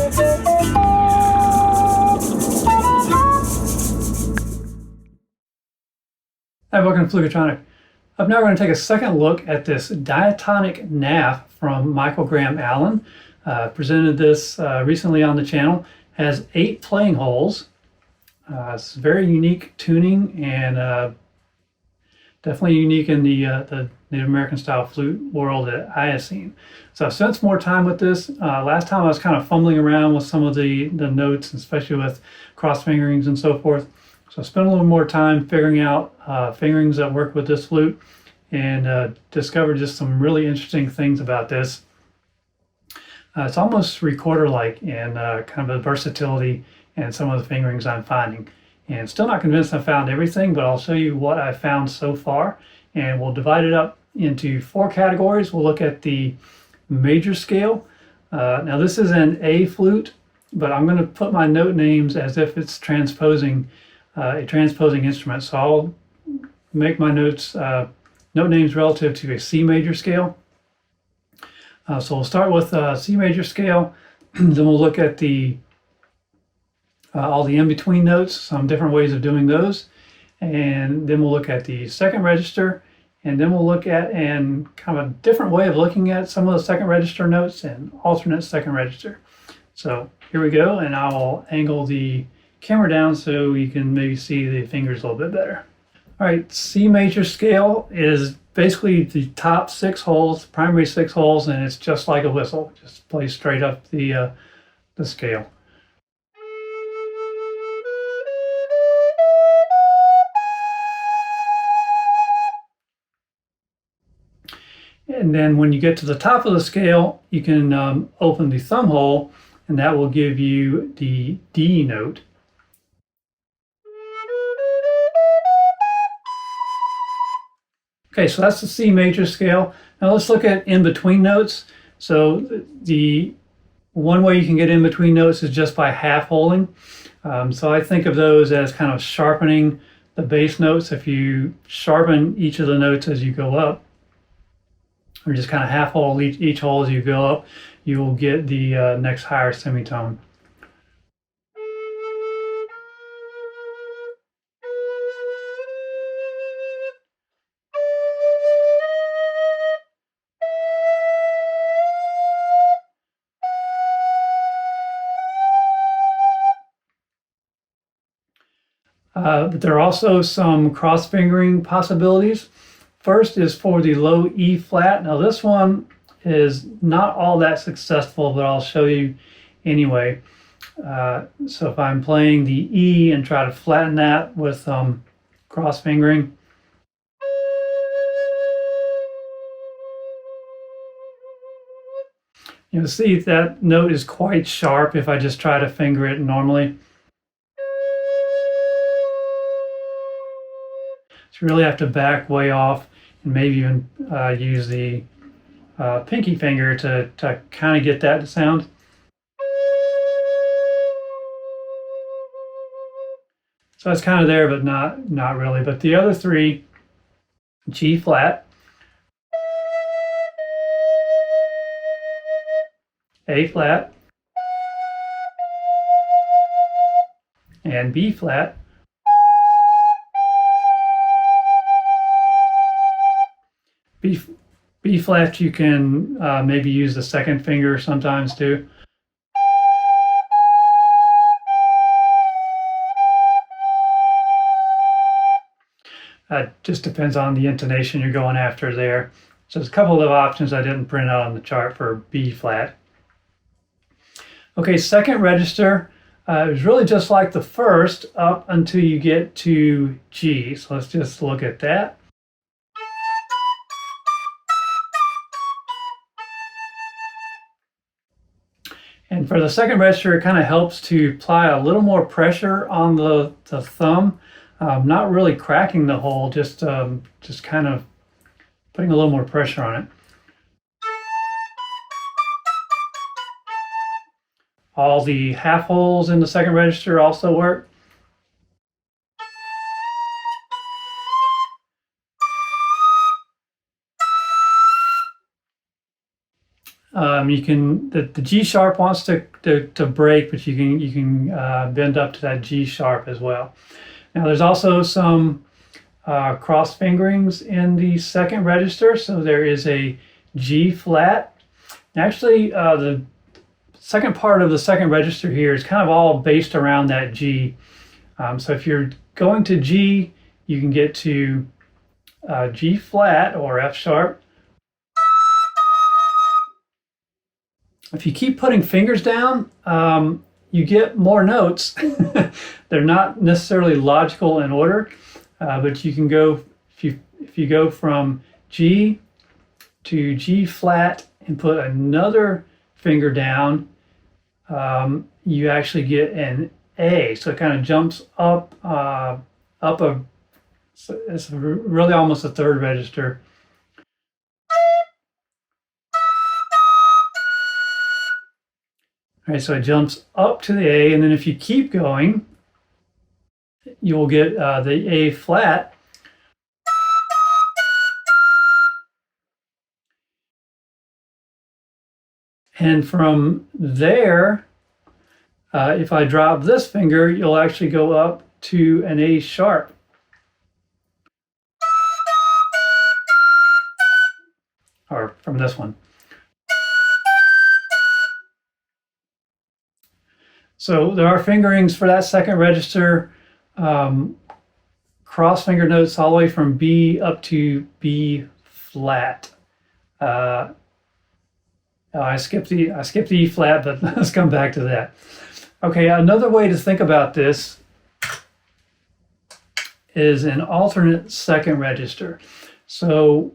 Hi, welcome to Diatonic. I'm now going to take a second look at this Diatonic NAF from michaelgrahamallen. Presented this recently on the channel. Has 8 playing holes. It's very unique tuning and definitely unique in the Native American style flute world that I have seen. So I've spent some more time with this. Last time I was kind of fumbling around with some of the notes, especially with cross fingerings and so forth. So I spent a little more time figuring out fingerings that work with this flute and discovered just some really interesting things about this. It's almost recorder-like in kind of the versatility and some of the fingerings I'm finding. And still not convinced I found everything, but I'll show you what I found so far. And we'll divide it up into 4 categories. We'll look at the major scale. Now this is an A flute, but I'm going to put my note names as if it's transposing a transposing instrument. So I'll make my notes note names relative to a C major scale. So we'll start with C major scale, then we'll look at the all the in-between notes, some different ways of doing those, and then we'll look at the second register, and then we'll look at and kind of a different way of looking at some of the second register notes and alternate second register. So here we go, and I'll angle the camera down so you can maybe see the fingers a little bit better. All right, C major scale is basically the top 6 holes, primary 6 holes, and it's just like a whistle. Just plays straight up the scale. And then when you get to the top of the scale, you can open the thumb hole, and that will give you the D note. Okay, so that's the C major scale. Now let's look at in-between notes. So the one way you can get in between notes is just by half holing. So I think of those as kind of sharpening the bass notes. If you sharpen each of the notes as you go up, or just kind of half hole each hole as you go up, you will get the next higher semitone. But there are also some cross fingering possibilities. First is for the low E flat. Now this one is not all that successful, but I'll show you anyway. So if I'm playing the E and try to flatten that with cross fingering, you'll see that note is quite sharp if I just try to finger it normally. So you really have to back way off and maybe even use the pinky finger to kind of get that to sound. So it's kind of there, but not really. But the other 3, G flat, A flat, and B flat. B flat, you can maybe use the second finger sometimes too. Just depends on the intonation you're going after there. So there's a couple of options I didn't print out on the chart for B flat. Okay, second register is really just like the first up until you get to G. So let's just look at that. And for the second register, it kind of helps to apply a little more pressure on the thumb. Not really cracking the hole, just kind of putting a little more pressure on it. All the half holes in the second register also work. you can the G sharp wants to break, but you can bend up to that G sharp as well. Now there's also some cross fingerings in the second register, so there is a G flat. Actually, the second part of the second register here is kind of all based around that G. So if you're going to G, you can get to G flat or F sharp. If you keep putting fingers down, you get more notes. They're not necessarily logical in order, but you can go, if you go from G to G flat and put another finger down, you actually get an A. So it kind of jumps up, it's really almost a third register. All right, so it jumps up to the A, and then if you keep going, you will get the A flat. And from there, if I drop this finger, you'll actually go up to an A sharp. Or from this one. So there are fingerings for that second register, cross finger notes all the way from B up to B flat. I skipped the E flat, but let's come back to that. Okay, another way to think about this is an alternate second register. So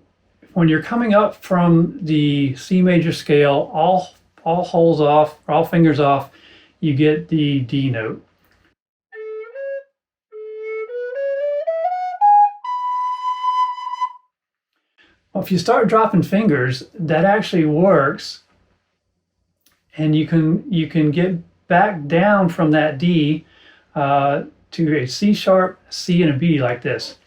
when you're coming up from the C major scale, all holes off, all fingers off, you get the D note. Well, if you start dropping fingers, that actually works, and you can get back down from that D to a C sharp, C, and a B like this.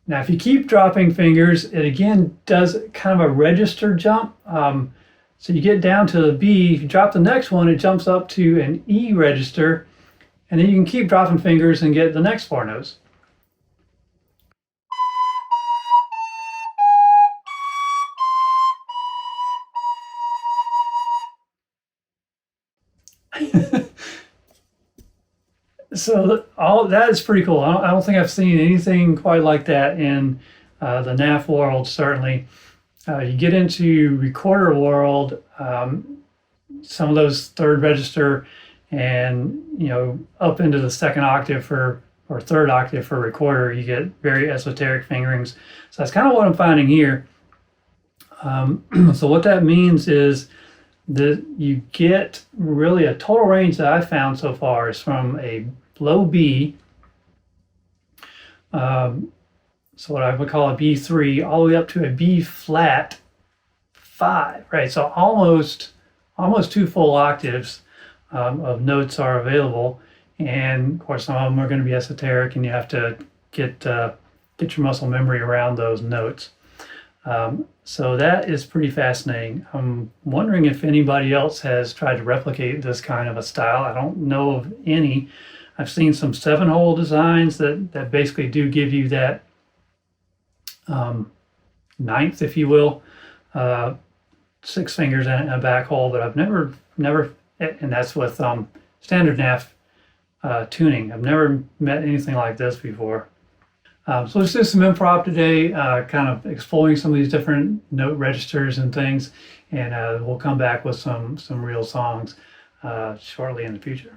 Now, if you keep dropping fingers, it again does kind of a register jump. So you get down to the B, if you drop the next one, it jumps up to an E register, and then you can keep dropping fingers and get the next four notes. So all that is pretty cool. I don't think I've seen anything quite like that in the NAF world, certainly. You get into recorder world, some of those third register and up into the second octave or third octave for recorder, you get very esoteric fingerings. So that's kind of what I'm finding here. So what that means is that you get really a total range that I've found so far is from a low B, so what I would call a B3, all the way up to a B flat 5, right? So almost 2 full octaves of notes are available, and of course some of them are going to be esoteric, and you have to get your muscle memory around those notes. So that is pretty fascinating. I'm wondering if anybody else has tried to replicate this kind of a style. I don't know of any. I've seen some 7-hole designs that basically do give you that ninth, if you will, 6 fingers in a back hole, but I've never, and that's with standard NAF tuning. I've never met anything like this before. So let's do some improv today, kind of exploring some of these different note registers and things, and we'll come back with some real songs shortly in the future.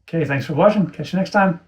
Okay, thanks for watching. Catch you next time.